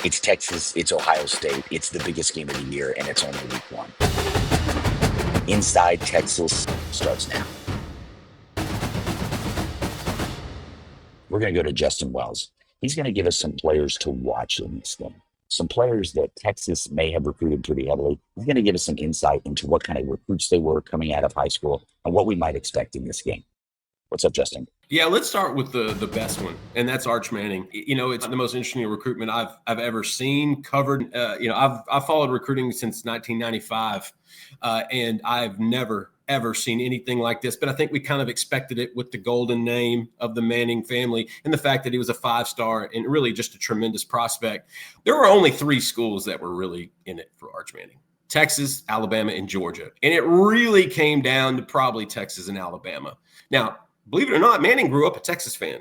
It's Texas, it's Ohio State, it's the biggest game of the year, and it's only week one. Inside Texas starts now. We're going to go to Justin Wells. He's going to give us some players to watch in this game. Some players that Texas may have recruited pretty heavily. He's going to give us some insight into what kind of recruits they were coming out of high school and what we might expect in this game. What's up, Justin? Yeah, let's start with the best one, and that's Arch Manning. You know, it's the most interesting recruitment I've ever seen, covered. I've followed recruiting since 1995, and I've never ever seen anything like this. But I think we kind of expected it with the golden name of the Manning family and the fact that he was a 5-star and really just a tremendous prospect. There were only 3 schools that were really in it for Arch Manning: Texas, Alabama, and Georgia. And it really came down to probably Texas and Alabama. Now, believe it or not, Manning grew up a Texas fan.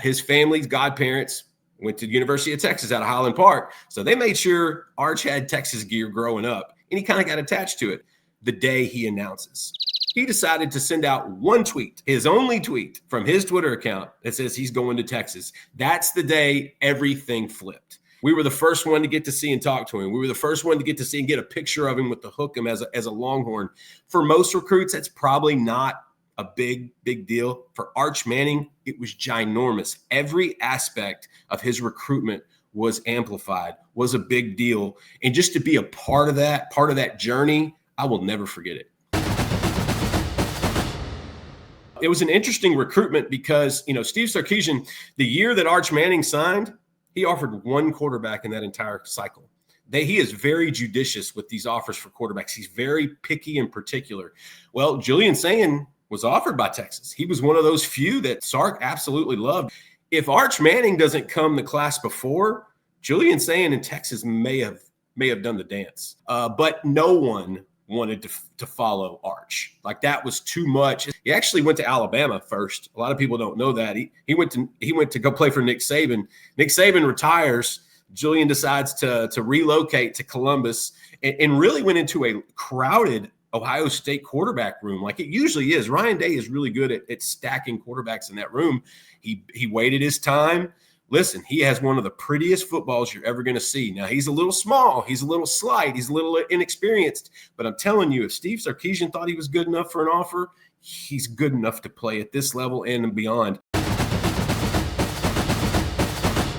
His family's godparents went to the University of Texas out of Highland Park. So they made sure Arch had Texas gear growing up, and he kind of got attached to it. The day he announces, he decided to send out one tweet, his only tweet from his Twitter account that says he's going to Texas. That's the day everything flipped. We were the first one to get to see and talk to him. We were the first one to get to see and get a picture of him with the hook him as a Longhorn. For most recruits, that's probably not a big deal. For Arch Manning, it was ginormous. Every aspect of his recruitment was amplified, was a big deal. And just to be a part of that journey, I will never forget it. It was an interesting recruitment because, Steve Sarkisian, the year that Arch Manning signed, he offered one quarterback in that entire cycle. He is very judicious with these offers for quarterbacks. He's very picky and particular. Well, Julian Sayin was offered by Texas. He was one of those few that Sark absolutely loved. If Arch Manning doesn't come the class before, Julian Sayin in Texas may have done the dance. But no one wanted to follow Arch. Like, that was too much. He actually went to Alabama first. A lot of people don't know that. He went to go play for Nick Saban. Nick Saban retires. Julian decides to relocate to Columbus and really went into a crowded Ohio State quarterback room like it usually is. Ryan Day is really good at stacking quarterbacks in that room. He waited his time. Listen, he has one of the prettiest footballs you're ever going to see. Now, he's a little small. He's a little slight. He's a little inexperienced. But I'm telling you, if Steve Sarkisian thought he was good enough for an offer, he's good enough to play at this level and beyond.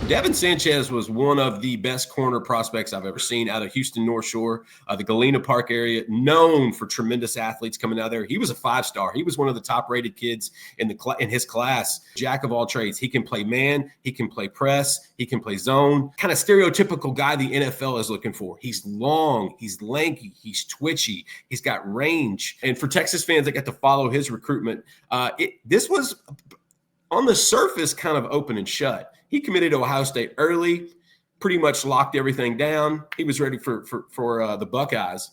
Devin Sanchez was one of the best corner prospects I've ever seen out of Houston North Shore, the Galena Park area, known for tremendous athletes coming out of there. He was a 5-star. He was one of the top-rated kids in his class. Jack of all trades. He can play man. He can play press. He can play zone. Kind of stereotypical guy the NFL is looking for. He's long. He's lanky. He's twitchy. He's got range. And for Texas fans that got to follow his recruitment, this was on the surface kind of open and shut. He committed to Ohio State early, pretty much locked everything down. He was ready for the Buckeyes,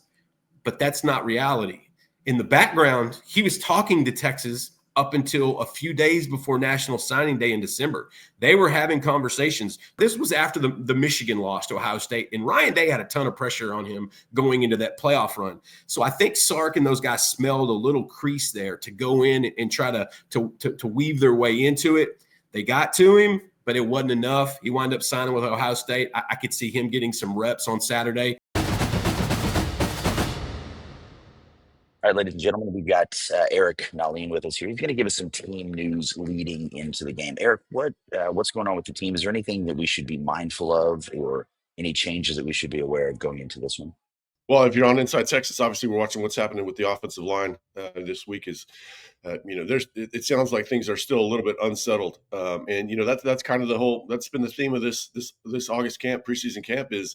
but that's not reality. In the background, he was talking to Texas up until a few days before National Signing Day in December. They were having conversations. This was after the Michigan loss to Ohio State, and Ryan Day had a ton of pressure on him going into that playoff run. So I think Sark and those guys smelled a little crease there to go in and try to weave their way into it. They got to him, but it wasn't enough. He wound up signing with Ohio State. I could see him getting some reps on Saturday. All right, ladies and gentlemen, we've got Eric Naline with us here. He's going to give us some team news leading into the game. Eric, what's going on with the team? Is there anything that we should be mindful of or any changes that we should be aware of going into this one? Well, if you're on Inside Texas, obviously we're watching what's happening with the offensive line this week. It sounds like things are still a little bit unsettled, and that's kind of that's been the theme of this August camp, preseason camp is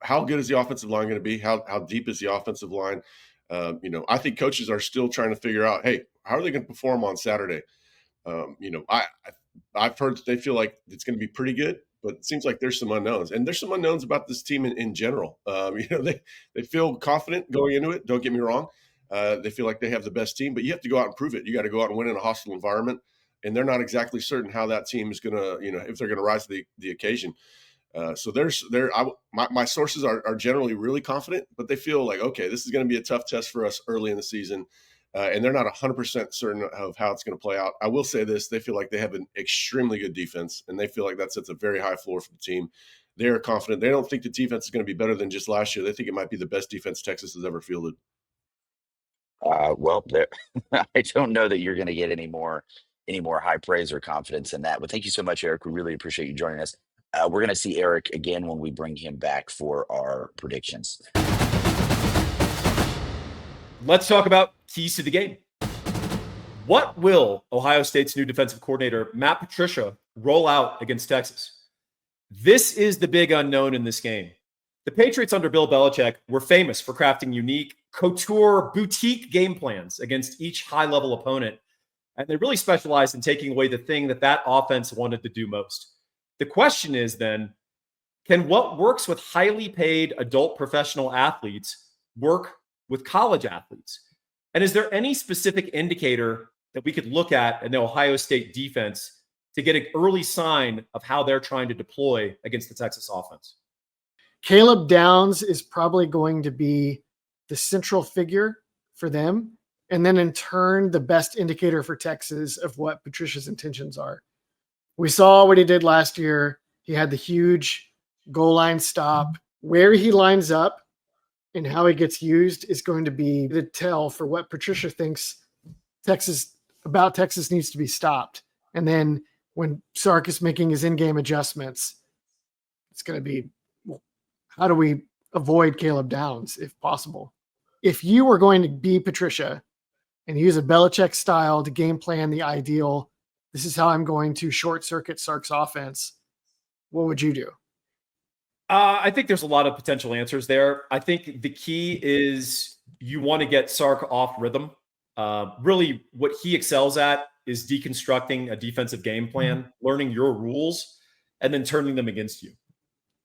how good is the offensive line going to be? How deep is the offensive line? I think coaches are still trying to figure out, hey, how are they going to perform on Saturday? I've heard that they feel like it's going to be pretty good. But it seems like there's some unknowns, and there's some unknowns about this team in general. They feel confident going into it. Don't get me wrong. They feel like they have the best team, but you have to go out and prove it. You got to go out and win in a hostile environment, and they're not exactly certain how that team is going to, if they're going to rise to the occasion. So my sources are generally really confident, but they feel like, okay, this is going to be a tough test for us early in the season. And they're not 100% certain of how it's going to play out. I will say this. They feel like they have an extremely good defense, and they feel like that sets a very high floor for the team. they're confident. They don't think the defense is going to be better than just last year. They think it might be the best defense Texas has ever fielded. Well, there, I don't know that you're going to get any more high praise or confidence in that. But thank you so much, Eric. We really appreciate you joining us. We're going to see Eric again when we bring him back for our predictions. Let's talk about keys to the game. What will Ohio State's new defensive coordinator, Matt Patricia, roll out against Texas? This is the big unknown in this game. The Patriots under Bill Belichick were famous for crafting unique, couture, boutique game plans against each high-level opponent, and they really specialized in taking away the thing that offense wanted to do most. The question is then, can what works with highly paid adult professional athletes work with college athletes? And is there any specific indicator that we could look at in the Ohio State defense to get an early sign of how they're trying to deploy against the Texas offense? Caleb Downs is probably going to be the central figure for them. And then in turn, the best indicator for Texas of what Patricia's intentions are. We saw what he did last year. He had the huge goal line stop. Where he lines up and how he gets used is going to be the tell for what Patricia thinks Texas needs to be stopped. And then when Sark is making his in-game adjustments, it's going to be, well, how do we avoid Caleb Downs if possible? If you were going to be Patricia and use a Belichick style to game plan the ideal, this is how I'm going to short circuit Sark's offense, what would you do? I think there's a lot of potential answers there. I think the key is you want to get Sark off rhythm. Really, what he excels at is deconstructing a defensive game plan, learning your rules, and then turning them against you.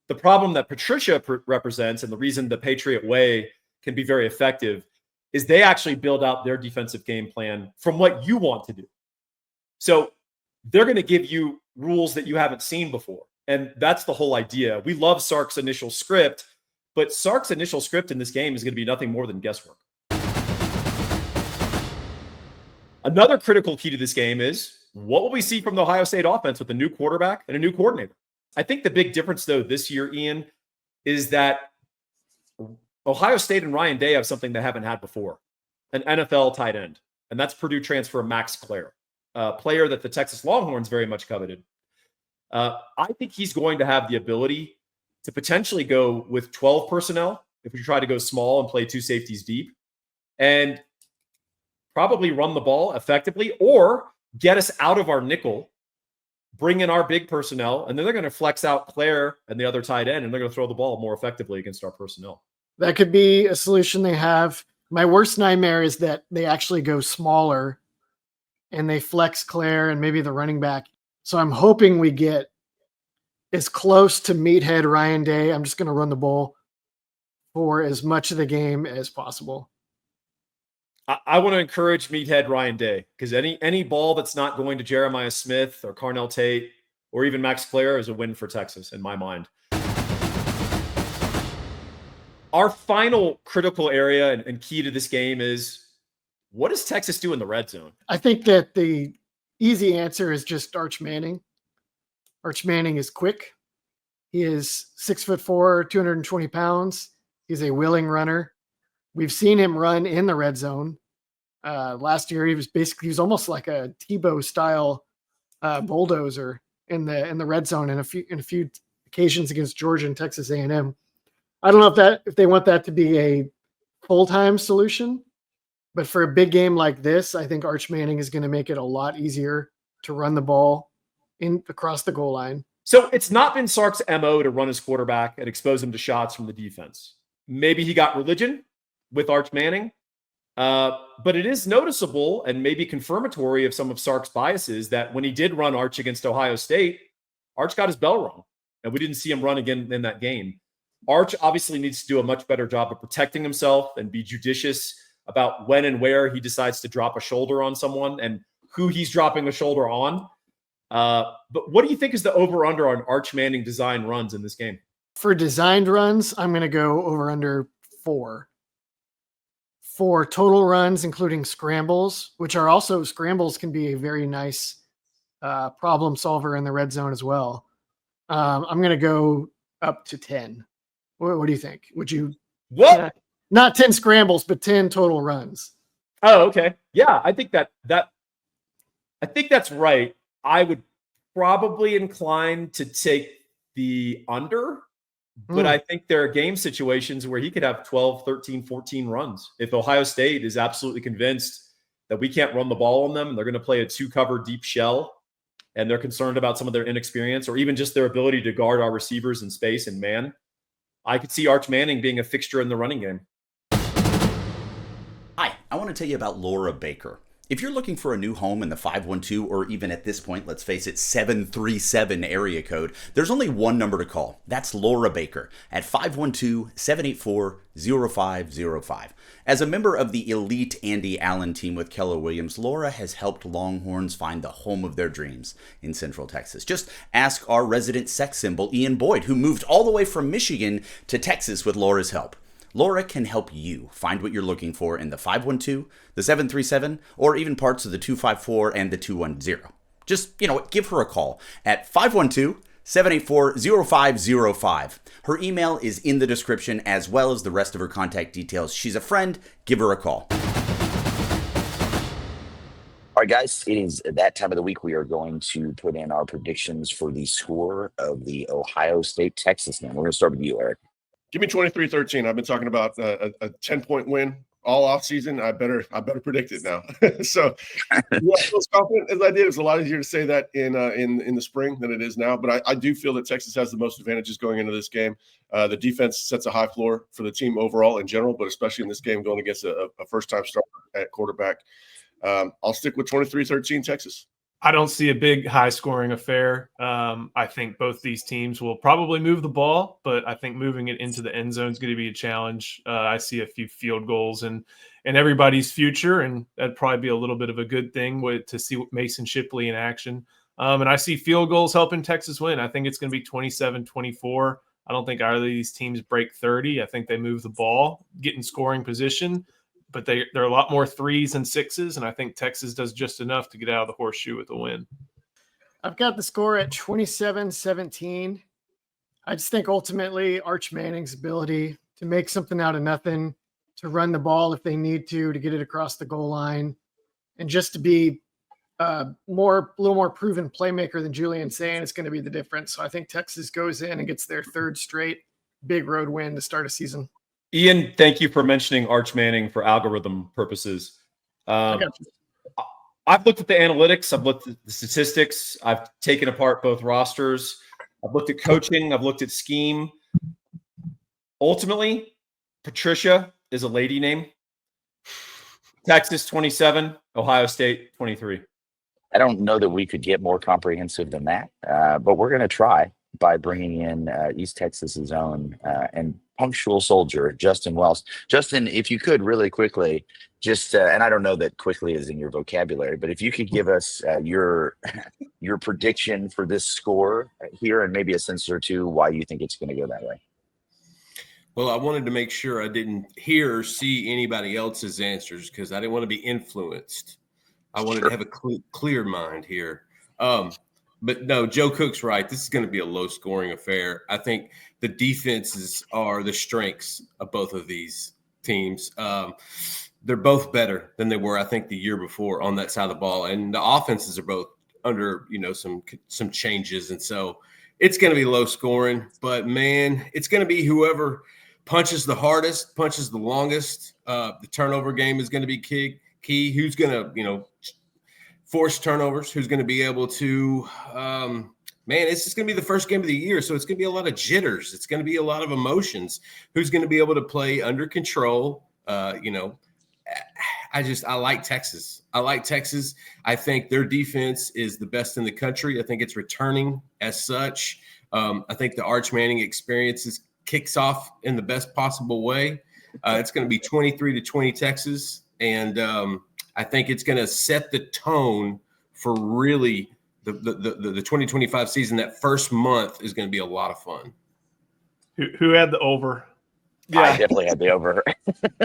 The problem that Patricia represents, and the reason the Patriot way can be very effective, is they actually build out their defensive game plan from what you want to do. So they're going to give you rules that you haven't seen before. And that's the whole idea. We love Sark's initial script, but Sark's initial script in this game is going to be nothing more than guesswork. Another critical key to this game is what will we see from the Ohio State offense with a new quarterback and a new coordinator? I think the big difference, though, this year, Ian, is that Ohio State and Ryan Day have something they haven't had before, an NFL tight end. And that's Purdue transfer Max Clare, a player that the Texas Longhorns very much coveted. I think he's going to have the ability to potentially go with 12 personnel if we try to go small and play two safeties deep, and probably run the ball effectively or get us out of our nickel, bring in our big personnel, and then they're going to flex out Claire and the other tight end, and they're going to throw the ball more effectively against our personnel. That could be a solution they have. My worst nightmare is that they actually go smaller and they flex Claire and maybe the running back. So I'm hoping we get as close to meathead Ryan Day. I'm just going to run the ball for as much of the game as possible. I want to encourage meathead Ryan Day, because any ball that's not going to Jeremiah Smith or Carnell Tate or even Max Clare is a win for Texas in my mind. Our final critical area and key to this game is, what does Texas do in the red zone? I think that the easy answer is just Arch Manning. Arch Manning is quick. He is 6'4", 220 pounds. He's a willing runner. We've seen him run in the red zone. Last year, he was almost like a Tebow style bulldozer in the red zone in a few occasions against Georgia and Texas A&M. I don't know if they want that to be a full-time solution, but for a big game like this, I think Arch Manning is going to make it a lot easier to run the ball across the goal line. So it's not been Sark's MO to run his quarterback and expose him to shots from the defense. Maybe he got religion with Arch Manning, but it is noticeable and maybe confirmatory of some of Sark's biases that when he did run Arch against Ohio State, Arch got his bell rung, and we didn't see him run again in that game. Arch obviously needs to do a much better job of protecting himself and be judicious about when and where he decides to drop a shoulder on someone and who he's dropping a shoulder on. But what do you think is the over-under on Arch Manning design runs in this game? For designed runs, I'm going to go over under 4. For total runs, including scrambles, which are also scrambles can be a very nice problem solver in the red zone as well. I'm going to go up to 10. What do you think? Would you not 10 scrambles, but 10 total runs? Oh, okay. Yeah, I think I think that's right. I would probably incline to take the under, but I think there are game situations where he could have 12, 13, 14 runs. If Ohio State is absolutely convinced that we can't run the ball on them and they're going to play a 2-cover deep shell, and they're concerned about some of their inexperience or even just their ability to guard our receivers in space and man, I could see Arch Manning being a fixture in the running game. Hi, I want to tell you about Laura Baker. If you're looking for a new home in the 512 or even at this point, let's face it, 737 area code, there's only one number to call. That's Laura Baker at 512-784-0505. As a member of the elite Andy Allen team with Keller Williams, Laura has helped Longhorns find the home of their dreams in Central Texas. Just ask our resident sex symbol, Ian Boyd, who moved all the way from Michigan to Texas with Laura's help. Laura can help you find what you're looking for in the 512, the 737, or even parts of the 254 and the 210. Just, give her a call at 512-784-0505. Her email is in the description as well as the rest of her contact details. She's a friend. Give her a call. All right, guys, it is that time of the week. We are going to put in our predictions for the score of the Ohio State-Texas game. We're going to start with you, Eric. Give me 23-13. I've been talking about a 10-point win all off season. I better predict it now. So as confident as I did. It's a lot easier to say that in the spring than it is now. But I do feel that Texas has the most advantages going into this game. The defense sets a high floor for the team overall in general, but especially in this game going against a first-time starter at quarterback. I'll stick with 23-13 Texas. I don't see a big high-scoring affair. I think both these teams will probably move the ball, but I think moving it into the end zone is going to be a challenge. I see a few field goals in everybody's future, and that'd probably be a little bit of a good thing to see Mason Shipley in action. And I see field goals helping Texas win. I think it's going to be 27-24. I don't think either of these teams break 30. I think they move the ball, get in scoring position, but they're a lot more 3s and 6s, and I think Texas does just enough to get out of the horseshoe with a win. I've got the score at 27-17. I just think ultimately Arch Manning's ability to make something out of nothing, to run the ball if they need to get it across the goal line, and just to be a little more proven playmaker than Julian's saying, it's going to be the difference. So I think Texas goes in and gets their third straight big road win to start a season. Ian, thank you for mentioning Arch Manning for algorithm purposes. I've looked at the analytics. I've looked at the statistics. I've taken apart both rosters. I've looked at coaching. I've looked at scheme. Ultimately, Patricia is a lady name. Texas 27, Ohio State 23. I don't know that we could get more comprehensive than that, but we're going to try by bringing in East Texas's own and punctual soldier, Justin Wells. Justin, if you could really quickly, and I don't know that quickly is in your vocabulary, but if you could give us your prediction for this score here and maybe a sentence or two why you think it's going to go that way. Well, I wanted to make sure I didn't hear or see anybody else's answers because I didn't want to be influenced. I wanted to have a clear mind here. But no, Joe Cook's right. This is going to be a low-scoring affair. I think the defenses are the strengths of both of these teams. They're both better than they were, I think, the year before on that side of the ball. And the offenses are both under, some changes. And so it's going to be low-scoring. But, man, it's going to be whoever punches the hardest, punches the longest. The turnover game is going to be key. Who's going to, force turnovers, who's going to be able to it's just going to be the first game of the year, so it's going to be a lot of jitters. It's going to be a lot of emotions. Who's going to be able to play under control? I like Texas. I think their defense is the best in the country. I think it's returning as such. I think the Arch Manning experience kicks off in the best possible way. It's going to be 23-20 Texas, and I think it's going to set the tone for really the 2025 season. That first month is going to be a lot of fun. Who had the over? Yeah, I definitely had the over.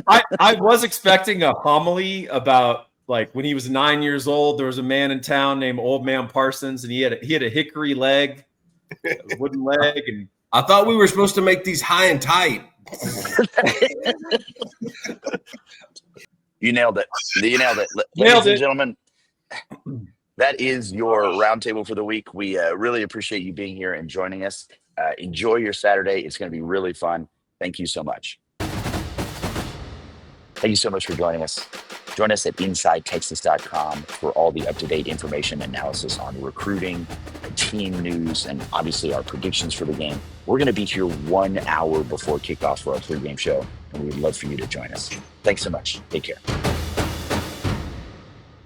I was expecting a homily about like when he was 9 years old, there was a man in town named Old Man Parsons, and he had a hickory leg, a wooden leg, and I thought we were supposed to make these high and tight. You nailed it. You nailed it. Nailed Ladies and it. gentlemen, that is your roundtable for the week. We really appreciate you being here and joining us. Enjoy your Saturday. It's going to be really fun. Thank you so much. Thank you so much for joining us. Join us at InsideTexas.com for all the up-to-date information, analysis on recruiting, team news, and obviously our predictions for the game. We're going to be here 1 hour before kickoff for our pregame show, and we'd love for you to join us. Thanks so much. Take care.